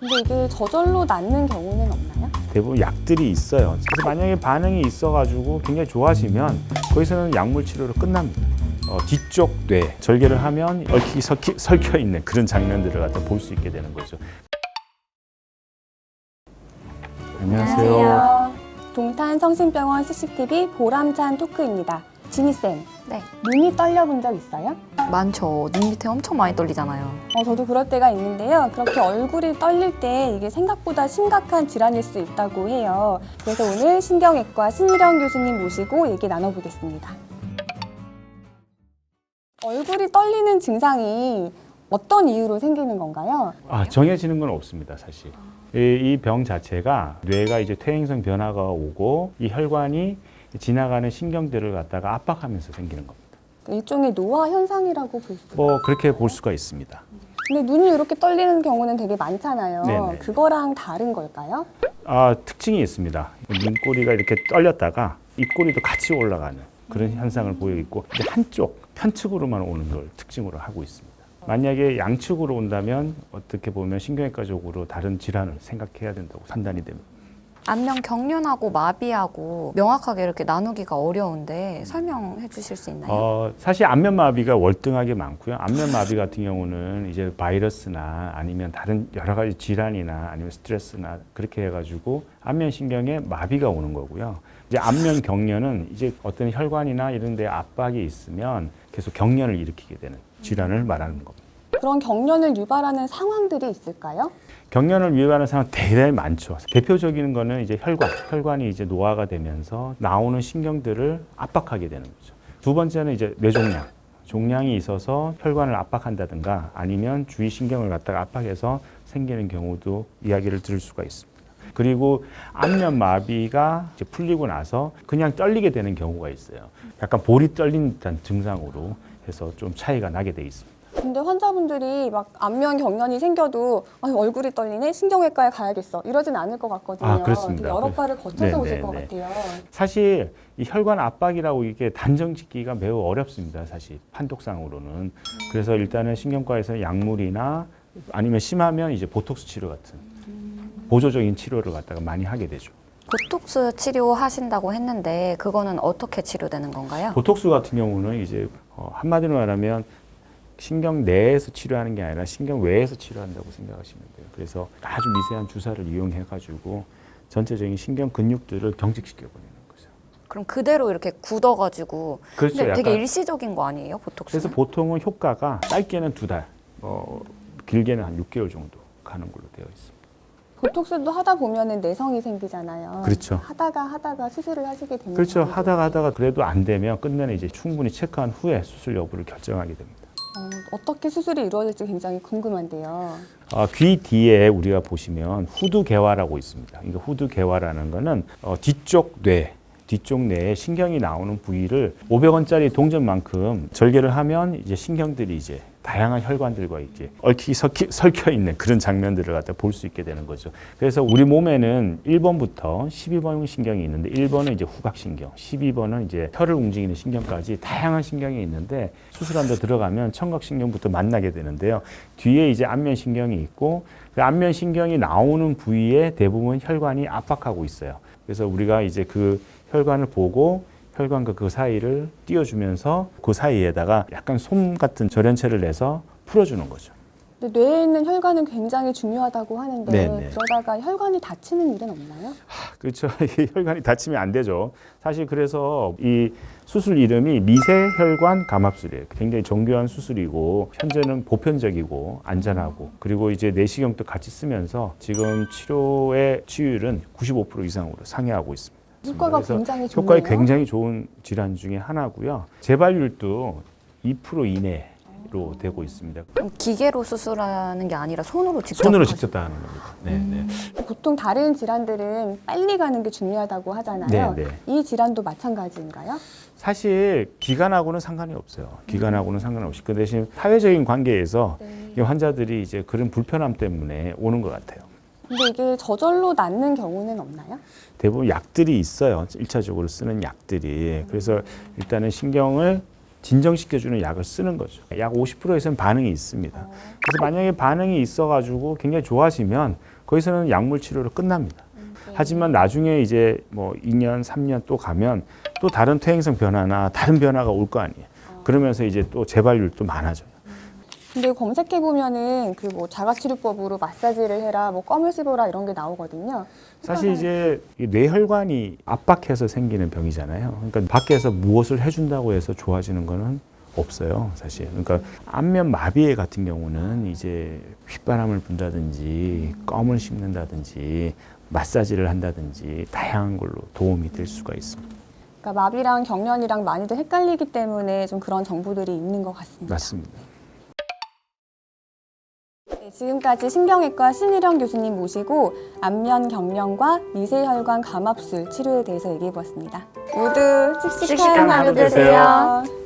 근데 이게 저절로 낫는 경우는 없나요? 대부분 약들이 있어요. 그래서 만약에 반응이 있어가지고 굉장히 좋아지면 거기서는 약물 치료로 끝납니다. 뒤쪽 뇌 절개를 하면 얽히기 설켜 있는 그런 장면들을 갖다 볼 수 있게 되는 거죠. 안녕하세요. 동탄 성심병원 CCTV 보람찬 토크입니다. 지니쌤, 네. 눈이 떨려본 적 있어요? 많죠. 눈 밑에 엄청 많이 떨리잖아요. 저도 그럴 때가 있는데요. 그렇게 얼굴이 떨릴 때 이게 생각보다 심각한 질환일 수 있다고 해요. 그래서 오늘 신경외과 신일영 교수님 모시고 얘기 나눠보겠습니다. 얼굴이 떨리는 증상이 어떤 이유로 생기는 건가요? 정해지는 건 없습니다, 사실. 이 병 자체가 뇌가 이제 퇴행성 변화가 오고 이 혈관이 지나가는 신경들을 갖다가 압박하면서 생기는 겁니다. 일종의 노화 현상이라고 볼 수 있어요. 그렇게 볼 수가 있습니다. 근데 눈이 이렇게 떨리는 경우는 되게 많잖아요. 네네. 그거랑 다른 걸까요? 특징이 있습니다. 눈꼬리가 이렇게 떨렸다가 입꼬리도 같이 올라가는 그런 현상을 보이고 있고 이제 한쪽 편측으로만 오는 걸 특징으로 하고 있습니다. 만약에 양측으로 온다면 어떻게 보면 신경외과적으로 다른 질환을 생각해야 된다고 판단이 됩니다. 안면 경련하고 마비하고 명확하게 이렇게 나누기가 어려운데 설명해 주실 수 있나요? 사실 안면마비가 월등하게 많고요. 안면마비 같은 경우는 이제 바이러스나 아니면 다른 여러 가지 질환이나 아니면 스트레스나 그렇게 해가지고 안면신경에 마비가 오는 거고요. 이제 안면 경련은 이제 어떤 혈관이나 이런 데 압박이 있으면 계속 경련을 일으키게 되는 질환을 말하는 겁니다. 그런 경련을 유발하는 상황들이 있을까요? 경련을 유발하는 상황 대단히 많죠. 대표적인 거는 이제 혈관이 이제 노화가 되면서 나오는 신경들을 압박하게 되는 거죠. 두 번째는 이제 뇌종양. 종양이 있어서 혈관을 압박한다든가 아니면 주위 신경을 갖다가 압박해서 생기는 경우도 이야기를 들을 수가 있습니다. 그리고 안면 마비가 이제 풀리고 나서 그냥 떨리게 되는 경우가 있어요. 약간 볼이 떨린 듯한 증상으로 해서 좀 차이가 나게 돼 있습니다. 근데 환자분들이 막 안면 경련이 생겨도 얼굴이 떨리네? 신경외과에 가야겠어. 이러진 않을 것 같거든요. 그렇습니다. 여러 과를 거쳐서 네, 오실 네, 것 네. 같아요. 사실 이 혈관 압박이라고 이게 단정 짓기가 매우 어렵습니다. 사실 판독상으로는. 그래서 일단은 신경과에서 약물이나 아니면 심하면 이제 보톡스 치료 같은 보조적인 치료를 갖다가 많이 하게 되죠. 보톡스 치료하신다고 했는데 그거는 어떻게 치료되는 건가요? 보톡스 같은 경우는 이제 한마디로 말하면 신경 내에서 치료하는 게 아니라 신경 외에서 치료한다고 생각하시면 돼요. 그래서 아주 미세한 주사를 이용해 가지고 전체적인 신경 근육들을 경직시켜 버리는 거죠. 그럼 그대로 이렇게 굳어가지고 그렇죠. 근데 되게 약간 일시적인 거 아니에요, 보톡스는? 그래서 보통은 효과가 짧게는 2달, 길게는 한 6개월 정도 가는 걸로 되어 있습니다. 보톡스도 하다 보면은 내성이 생기잖아요. 그렇죠. 하다가 수술을 하시게 됩니다. 그렇죠. 하다가 그래도 안 되면 끝내는 이제 충분히 체크한 후에 수술 여부를 결정하게 됩니다. 어떻게 수술이 이루어질지 굉장히 궁금한데요. 귀 뒤에 우리가 보시면 후두개화라고 있습니다. 이거 후두개화라는 거는 뒤쪽 뇌에 신경이 나오는 부위를 500원짜리 동전만큼 절개를 하면 이제 신경들이 이제 다양한 혈관들과 이제 얽히기 설켜 있는 그런 장면들을 갖다 볼 수 있게 되는 거죠. 그래서 우리 몸에는 1번부터 12번 신경이 있는데 1번은 이제 후각신경, 12번은 이제 혀를 움직이는 신경까지 다양한 신경이 있는데 수술한 데 들어가면 청각신경부터 만나게 되는데요. 뒤에 이제 안면신경이 있고 그 안면신경이 나오는 부위에 대부분 혈관이 압박하고 있어요. 그래서 우리가 이제 그 혈관을 보고 혈관과 그 사이를 띄워주면서 그 사이에다가 약간 솜 같은 절연체를 내서 풀어주는 거죠. 근데 뇌에 있는 혈관은 굉장히 중요하다고 하는데 네네. 그러다가 혈관이 다치는 일은 없나요? 그렇죠. 이 혈관이 다치면 안 되죠. 사실 그래서 이 수술 이름이 미세혈관 감압술이에요. 굉장히 정교한 수술이고 현재는 보편적이고 안전하고 그리고 이제 내시경도 같이 쓰면서 지금 치료의 치유율은 95% 이상으로 상회하고 있습니다. 효과가 그래서 굉장히 좋네요. 효과가 굉장히 좋은 질환 중에 하나고요. 재발률도 2% 이내로 되고 있습니다. 그럼 기계로 수술하는 게 아니라 손으로 직접 직접 다 하는 겁니다. 보통 다른 질환들은 빨리 가는 게 중요하다고 하잖아요. 네. 이 질환도 마찬가지인가요? 사실 기간하고는 상관이 없어요. 기간하고는 상관없이 그 대신 사회적인 관계에서 이 환자들이 이제 그런 불편함 때문에 오는 것 같아요. 근데 이게 저절로 낫는 경우는 없나요? 대부분 약들이 있어요. 1차적으로 쓰는 약들이. 그래서 일단은 신경을 진정시켜주는 약을 쓰는 거죠. 약 50% 이상 반응이 있습니다. 그래서 만약에 반응이 있어가지고 굉장히 좋아지면 거기서는 약물 치료로 끝납니다. 하지만 나중에 이제 뭐 2년, 3년 또 가면 또 다른 퇴행성 변화나 다른 변화가 올 거 아니에요. 그러면서 이제 또 재발률도 많아져요. 근데 검색해 보면은 그 뭐 자가치료법으로 마사지를 해라, 뭐 껌을 씹어라 이런 게 나오거든요. 사실 이제 이 뇌혈관이 압박해서 생기는 병이잖아요. 그러니까 밖에서 무엇을 해준다고 해서 좋아지는 거는 없어요, 사실. 그러니까 안면 마비 같은 경우는 이제 휘바람을 분다든지 껌을 씹는다든지 마사지를 한다든지 다양한 걸로 도움이 될 수가 있습니다. 그러니까 마비랑 경련이랑 많이들 헷갈리기 때문에 좀 그런 정보들이 있는 것 같습니다. 맞습니다. 네, 지금까지 신경외과 신일영 교수님 모시고 안면 경련과 미세혈관 감압술 치료에 대해서 얘기해 보았습니다. 모두 씩씩한 씩씩한 하루 하루 되세요. 되세요.